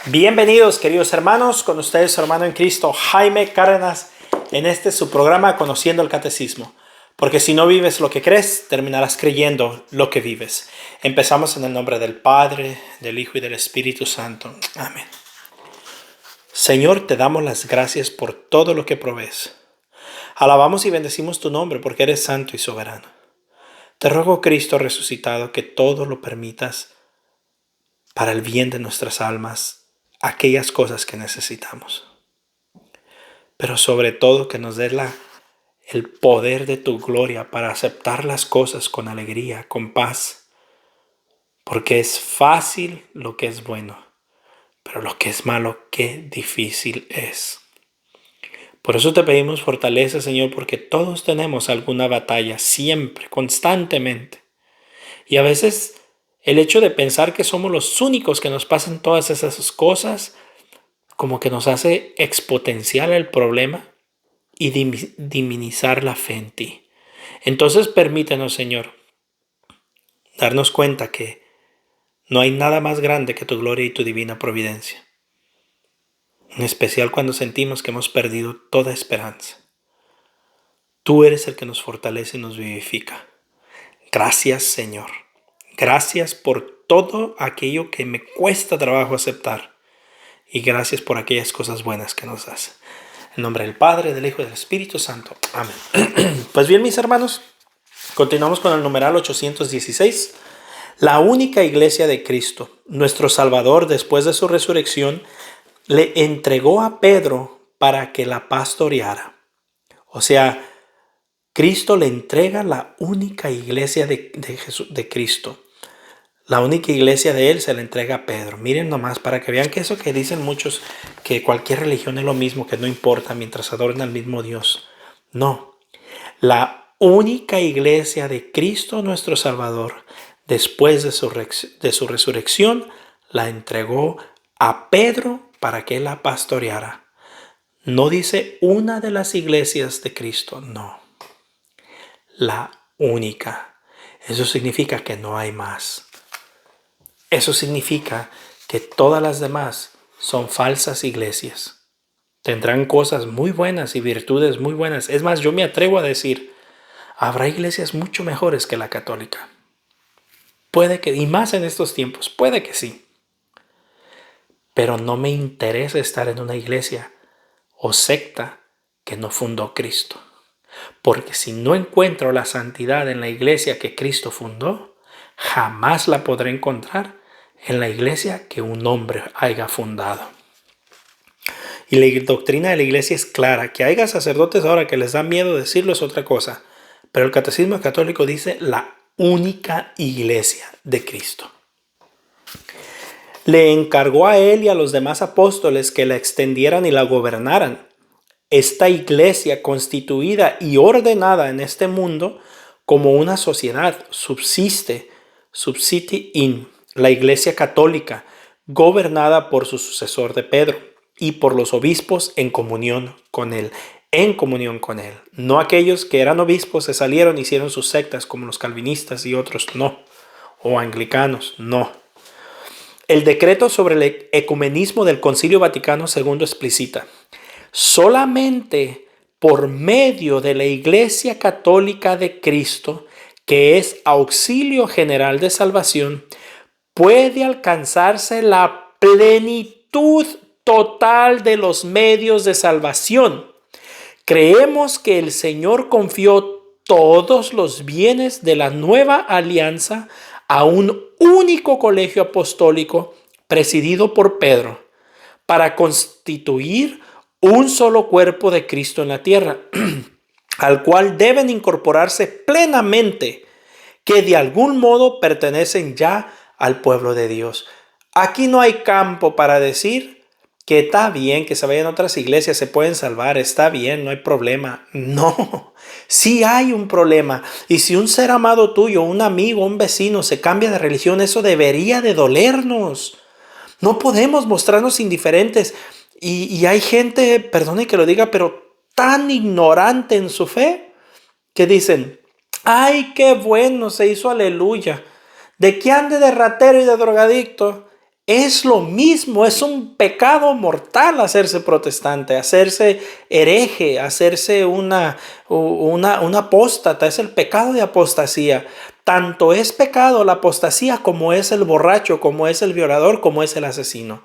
Bienvenidos, queridos hermanos, con ustedes su hermano en Cristo, Jaime Cárdenas, en su programa Conociendo el Catecismo. Porque si no vives lo que crees, terminarás creyendo lo que vives. Empezamos en el nombre del Padre, del Hijo y del Espíritu Santo. Amén. Señor, te damos las gracias por todo lo que provees. Alabamos y bendecimos tu nombre porque eres santo y soberano. Te ruego, Cristo resucitado, que todo lo permitas para el bien de nuestras almas, aquellas cosas que necesitamos. Pero sobre todo que nos dé el poder de tu gloria para aceptar las cosas con alegría, con paz. Porque es fácil lo que es bueno, pero lo que es malo, qué difícil es. Por eso te pedimos fortaleza, Señor, porque todos tenemos alguna batalla, siempre, constantemente. Y a veces el hecho de pensar que somos los únicos que nos pasan todas esas cosas, como que nos hace exponenciar el problema y diminizar la fe en ti. Entonces permítenos, Señor, darnos cuenta que no hay nada más grande que tu gloria y tu divina providencia. En especial cuando sentimos que hemos perdido toda esperanza. Tú eres el que nos fortalece y nos vivifica. Gracias, Señor. Gracias por todo aquello que me cuesta trabajo aceptar. Y gracias por aquellas cosas buenas que nos das. En nombre del Padre, del Hijo y del Espíritu Santo. Amén. Pues bien, mis hermanos, continuamos con el numeral 816. La única iglesia de Cristo, nuestro Salvador, después de su resurrección, le entregó a Pedro para que la pastoreara. O sea, Cristo le entrega la única iglesia de Cristo. La única iglesia de Él se la entrega a Pedro. Miren nomás, para que vean que eso que dicen muchos, que cualquier religión es lo mismo, que no importa mientras adoren al mismo Dios. No. La única iglesia de Cristo nuestro Salvador, después de su resurrección, la entregó a Pedro para que la pastoreara. No dice una de las iglesias de Cristo, no. La única. Eso significa que no hay más. Eso significa que todas las demás son falsas iglesias. Tendrán cosas muy buenas y virtudes muy buenas. Es más, yo me atrevo a decir, habrá iglesias mucho mejores que la católica. Puede que, y más en estos tiempos, puede que sí. Pero no me interesa estar en una iglesia o secta que no fundó Cristo. Porque si no encuentro la santidad en la iglesia que Cristo fundó, jamás la podré encontrar en la iglesia que un hombre haya fundado. Y la doctrina de la iglesia es clara. Que haya sacerdotes ahora que les da miedo decirlo es otra cosa. Pero el catecismo católico dice la única iglesia de Cristo. Le encargó a él y a los demás apóstoles que la extendieran y la gobernaran. Esta iglesia constituida y ordenada en este mundo como una sociedad subsiste in la iglesia católica, gobernada por su sucesor de Pedro y por los obispos en comunión con él. No aquellos que eran obispos se salieron y hicieron sus sectas como los calvinistas y otros, no. O anglicanos, no. El decreto sobre el ecumenismo del Concilio Vaticano II explicita: solamente por medio de la Iglesia Católica de Cristo, que es auxilio general de salvación, puede alcanzarse la plenitud total de los medios de salvación. Creemos que el Señor confió todos los bienes de la nueva alianza a un único colegio apostólico presidido por Pedro para constituir un solo cuerpo de Cristo en la tierra, al cual deben incorporarse plenamente, que de algún modo pertenecen ya al pueblo de Dios. Aquí no hay campo para decir que está bien que se vayan a otras iglesias, se pueden salvar, está bien, no hay problema. No, sí hay un problema. Y si un ser amado tuyo, un amigo, un vecino se cambia de religión, eso debería de dolernos. No podemos mostrarnos indiferentes. Y hay gente, perdone que lo diga, pero tan ignorante en su fe que dicen, ay, qué bueno se hizo, aleluya. De que ande de ratero y de drogadicto, Es lo mismo, es un pecado mortal hacerse protestante, hacerse hereje, hacerse un apóstata. Es el pecado de apostasía. Tanto es pecado la apostasía como es el borracho, como es el violador, como es el asesino.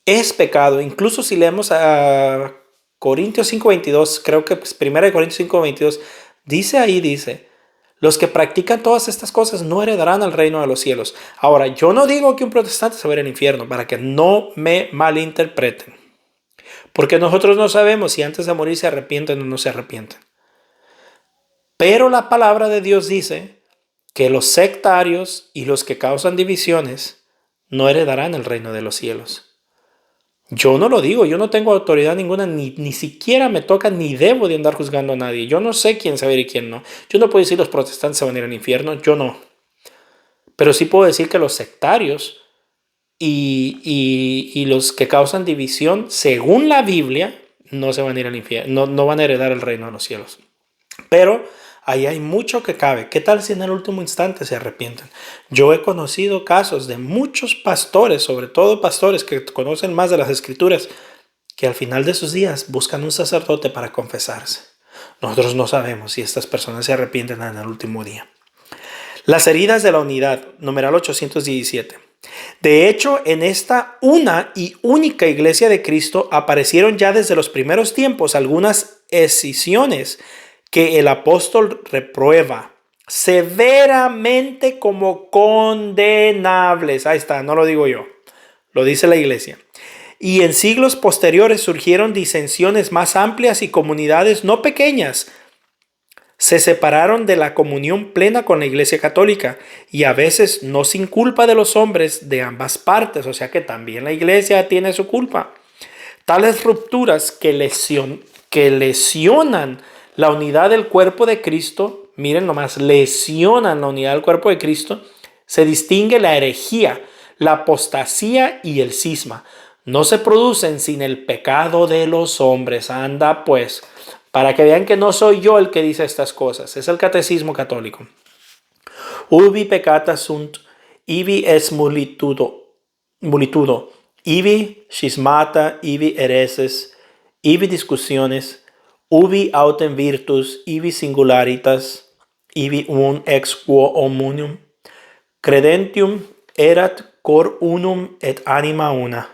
Es pecado. Incluso si leemos a Corintios 5:22, creo que 1 Corintios 5:22, dice, los que practican todas estas cosas no heredarán al reino de los cielos. Ahora, yo no digo que un protestante se va a ir al infierno, para que no me malinterpreten. Porque nosotros no sabemos si antes de morir se arrepienten o no se arrepienten. Pero la palabra de Dios dice que los sectarios y los que causan divisiones no heredarán el reino de los cielos. Yo no lo digo, yo no tengo autoridad ninguna, ni siquiera me toca, ni debo de andar juzgando a nadie. Yo no sé quién se va a ir y quién no. Yo no puedo decir los protestantes se van a ir al infierno, yo no. Pero sí puedo decir que los sectarios y los que causan división, según la Biblia, no se van a ir al infierno, no van a heredar el reino de los cielos. Pero ahí hay mucho que cabe. ¿Qué tal si en el último instante se arrepienten? Yo he conocido casos de muchos pastores, sobre todo pastores que conocen más de las escrituras, que al final de sus días buscan un sacerdote para confesarse. Nosotros no sabemos si estas personas se arrepienten en el último día. Las heridas de la unidad, numeral 817. De hecho, en esta una y única iglesia de Cristo aparecieron ya desde los primeros tiempos algunas escisiones que el apóstol reprueba severamente como condenables. Ahí está, no lo digo yo, lo dice la iglesia. Y en siglos posteriores surgieron disensiones más amplias y comunidades no pequeñas se separaron de la comunión plena con la Iglesia Católica, y a veces no sin culpa de los hombres de ambas partes, o sea que también la Iglesia tiene su culpa. Tales rupturas que lesionan la unidad del cuerpo de Cristo, miren nomás, lesionan la unidad del cuerpo de Cristo, se distingue la herejía, la apostasía y el cisma. No se producen sin el pecado de los hombres. Anda pues, para que vean que no soy yo el que dice estas cosas, es el catecismo católico. Ubi peccata sunt, ibi es multitudo, ibi schismata, ibi hereses, ibi discusiones, ubi autem virtus, ibi singularitas, ibi un ex quo omnium, credentium erat cor unum et anima una.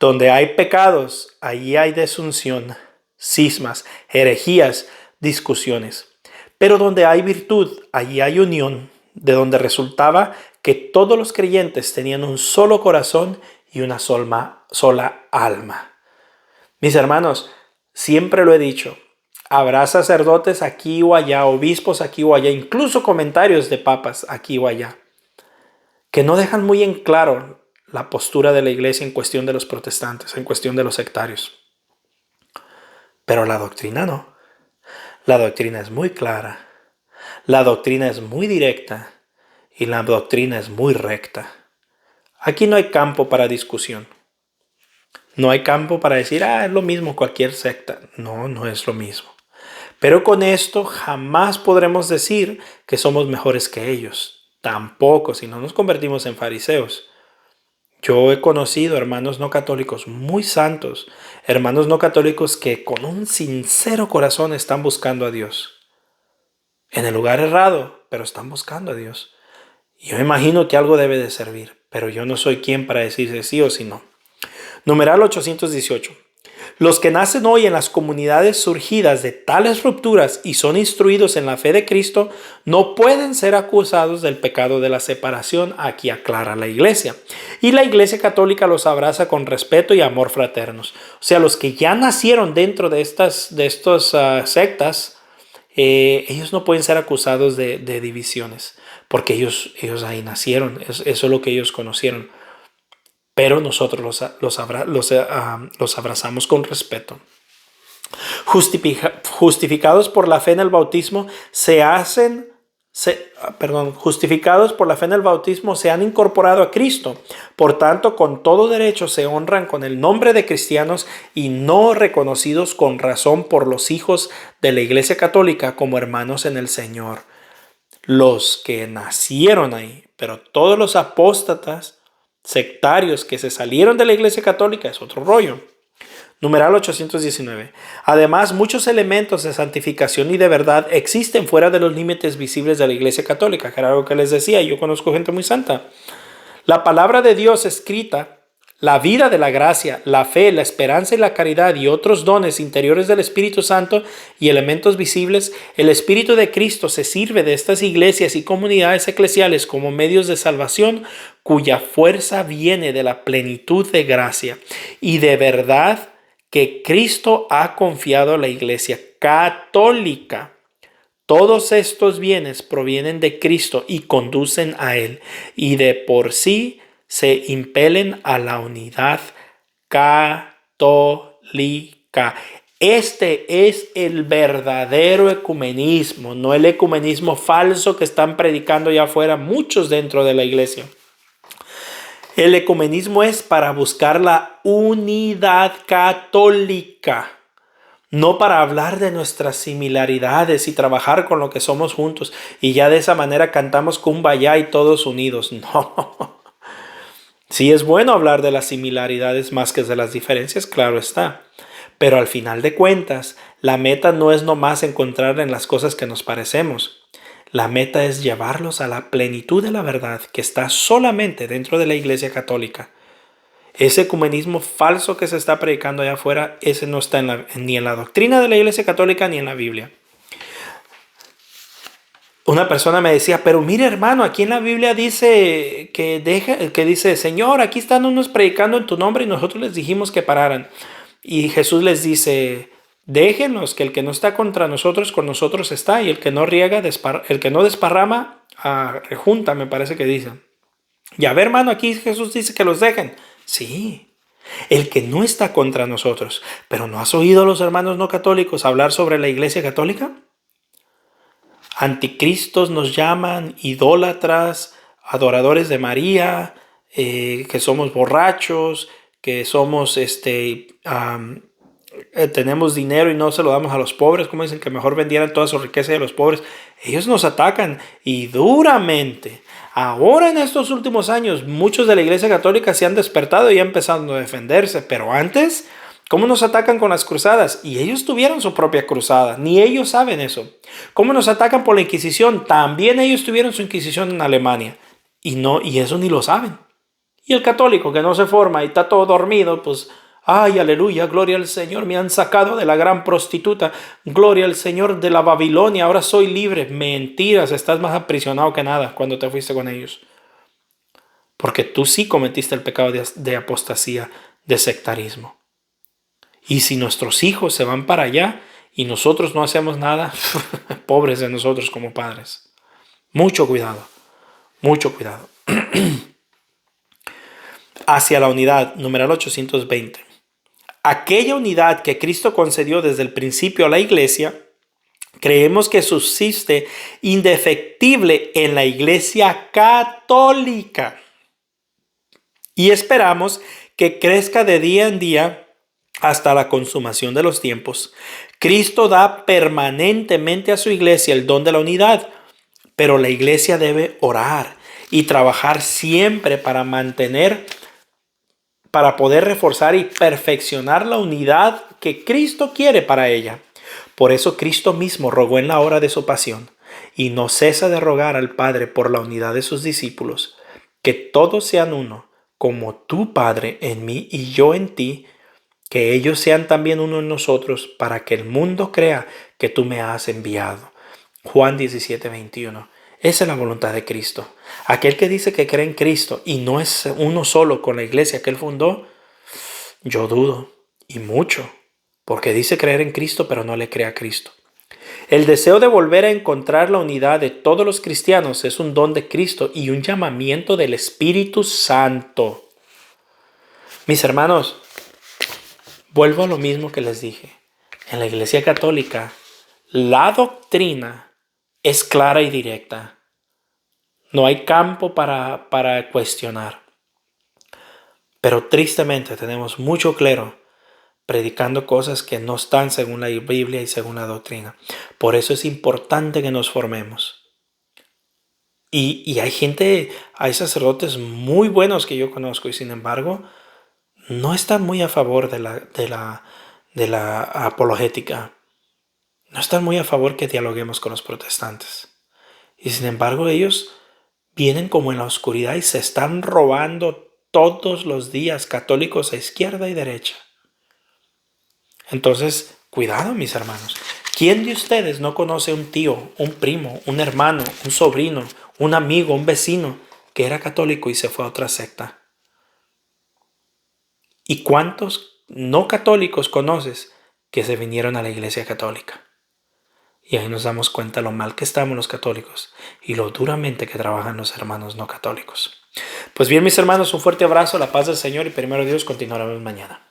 Donde hay pecados, allí hay desunción, cismas, herejías, discusiones. Pero donde hay virtud, allí hay unión, de donde resultaba que todos los creyentes tenían un solo corazón y una sola alma. Mis hermanos, siempre lo he dicho, habrá sacerdotes aquí o allá, obispos aquí o allá, incluso comentarios de papas aquí o allá, que no dejan muy en claro la postura de la iglesia en cuestión de los protestantes, en cuestión de los sectarios. Pero la doctrina no. La doctrina es muy clara. La doctrina es muy directa. Y la doctrina es muy recta. Aquí no hay campo para discusión. No hay campo para decir, es lo mismo cualquier secta. No, no es lo mismo. Pero con esto jamás podremos decir que somos mejores que ellos. Tampoco, si no nos convertimos en fariseos. Yo he conocido hermanos no católicos muy santos, hermanos no católicos que con un sincero corazón están buscando a Dios. En el lugar errado, pero están buscando a Dios. Yo imagino que algo debe de servir, pero yo no soy quien para decir sí o sí no. Numeral 818. Los que nacen hoy en las comunidades surgidas de tales rupturas y son instruidos en la fe de Cristo no pueden ser acusados del pecado de la separación. Aquí aclara la iglesia. Y la iglesia católica los abraza con respeto y amor fraternos. O sea, los que ya nacieron dentro de estas sectas, ellos no pueden ser acusados de divisiones, porque ellos ahí nacieron, eso es lo que ellos conocieron. Pero nosotros los abrazamos con respeto. Justificados por la fe en el bautismo se han incorporado a Cristo. Por tanto, con todo derecho se honran con el nombre de cristianos y no reconocidos con razón por los hijos de la Iglesia Católica como hermanos en el Señor. Los que nacieron ahí, pero todos los apóstatas sectarios que se salieron de la Iglesia Católica es otro rollo. Numeral 819. Además, muchos elementos de santificación y de verdad existen fuera de los límites visibles de la Iglesia Católica, que era algo que les decía. Yo conozco gente muy santa. La palabra de Dios escrita, la vida de la gracia, la fe, la esperanza y la caridad y otros dones interiores del Espíritu Santo y elementos visibles, el Espíritu de Cristo se sirve de estas iglesias y comunidades eclesiales como medios de salvación cuya fuerza viene de la plenitud de gracia y de verdad que Cristo ha confiado a la Iglesia Católica. Todos estos bienes provienen de Cristo y conducen a Él, y de por sí se impelen a la unidad católica. Este es el verdadero ecumenismo, no el ecumenismo falso que están predicando allá afuera muchos dentro de la iglesia. El ecumenismo es para buscar la unidad católica. No para hablar de nuestras similaridades y trabajar con lo que somos juntos y ya de esa manera cantamos Kumbaya y todos unidos. No. Sí es bueno hablar de las similaridades más que de las diferencias, claro está. Pero al final de cuentas, la meta no es nomás encontrar en las cosas que nos parecemos. La meta es llevarlos a la plenitud de la verdad que está solamente dentro de la Iglesia Católica. Ese ecumenismo falso que se está predicando allá afuera, ese no está ni en la doctrina de la Iglesia Católica ni en la Biblia. Una persona me decía, pero mire hermano, aquí en la Biblia dice que dice, Señor, aquí están unos predicando en tu nombre y nosotros les dijimos que pararan. Y Jesús les dice, déjenlos, que el que no está contra nosotros, con nosotros está, y el que no riega, el que no desparrama, rejunta, me parece que dice. Y a ver hermano, aquí Jesús dice que los dejen. Sí, el que no está contra nosotros. Pero ¿no has oído a los hermanos no católicos hablar sobre la Iglesia Católica? Anticristos nos llaman, idólatras, adoradores de María, que somos borrachos, que somos, tenemos dinero y no se lo damos a los pobres, como dicen que mejor vendieran toda su riqueza a los pobres. Ellos nos atacan y duramente. Ahora en estos últimos años muchos de la Iglesia Católica se han despertado y han empezado a defenderse, pero antes, ¿cómo nos atacan con las cruzadas? Y ellos tuvieron su propia cruzada, ni ellos saben eso. ¿Cómo nos atacan por la Inquisición? También ellos tuvieron su Inquisición en Alemania y eso ni lo saben. Y el católico que no se forma y está todo dormido, pues, ay, aleluya, gloria al Señor, me han sacado de la gran prostituta, gloria al Señor de la Babilonia, ahora soy libre. Mentiras, estás más aprisionado que nada cuando te fuiste con ellos. Porque tú sí cometiste el pecado de apostasía, de sectarismo. Y si nuestros hijos se van para allá y nosotros no hacemos nada, pobres de nosotros como padres. Mucho cuidado, mucho cuidado. Hacia la unidad, numeral 820. Aquella unidad que Cristo concedió desde el principio a la iglesia, creemos que subsiste indefectible en la Iglesia Católica. Y esperamos que crezca de día en día hasta la consumación de los tiempos. Cristo da permanentemente a su iglesia el don de la unidad, pero la iglesia debe orar y trabajar siempre para poder reforzar y perfeccionar la unidad que Cristo quiere para ella. Por eso Cristo mismo rogó en la hora de su pasión y no cesa de rogar al Padre por la unidad de sus discípulos, que todos sean uno, como tú, Padre, en mí y yo en ti, que ellos sean también uno en nosotros, para que el mundo crea que tú me has enviado. Juan 17:21. Esa es la voluntad de Cristo. Aquel que dice que cree en Cristo y no es uno solo con la iglesia que él fundó, yo dudo, y mucho, porque dice creer en Cristo pero no le cree a Cristo. El deseo de volver a encontrar la unidad de todos los cristianos es un don de Cristo y un llamamiento del Espíritu Santo. Mis hermanos, vuelvo a lo mismo que les dije. En la Iglesia Católica, la doctrina es clara y directa. No hay campo para cuestionar. Pero tristemente tenemos mucho clero predicando cosas que no están según la Biblia y según la doctrina. Por eso es importante que nos formemos. Y hay gente, hay sacerdotes muy buenos que yo conozco y sin embargo no están muy a favor de la apologética. No están muy a favor que dialoguemos con los protestantes. Y sin embargo ellos vienen como en la oscuridad y se están robando todos los días católicos a izquierda y derecha. Entonces, cuidado mis hermanos. ¿Quién de ustedes no conoce un tío, un primo, un hermano, un sobrino, un amigo, un vecino que era católico y se fue a otra secta? ¿Y cuántos no católicos conoces que se vinieron a la iglesia católica? Y ahí nos damos cuenta lo mal que estamos los católicos y lo duramente que trabajan los hermanos no católicos. Pues bien, mis hermanos, un fuerte abrazo, la paz del Señor y primero Dios, continuaremos mañana.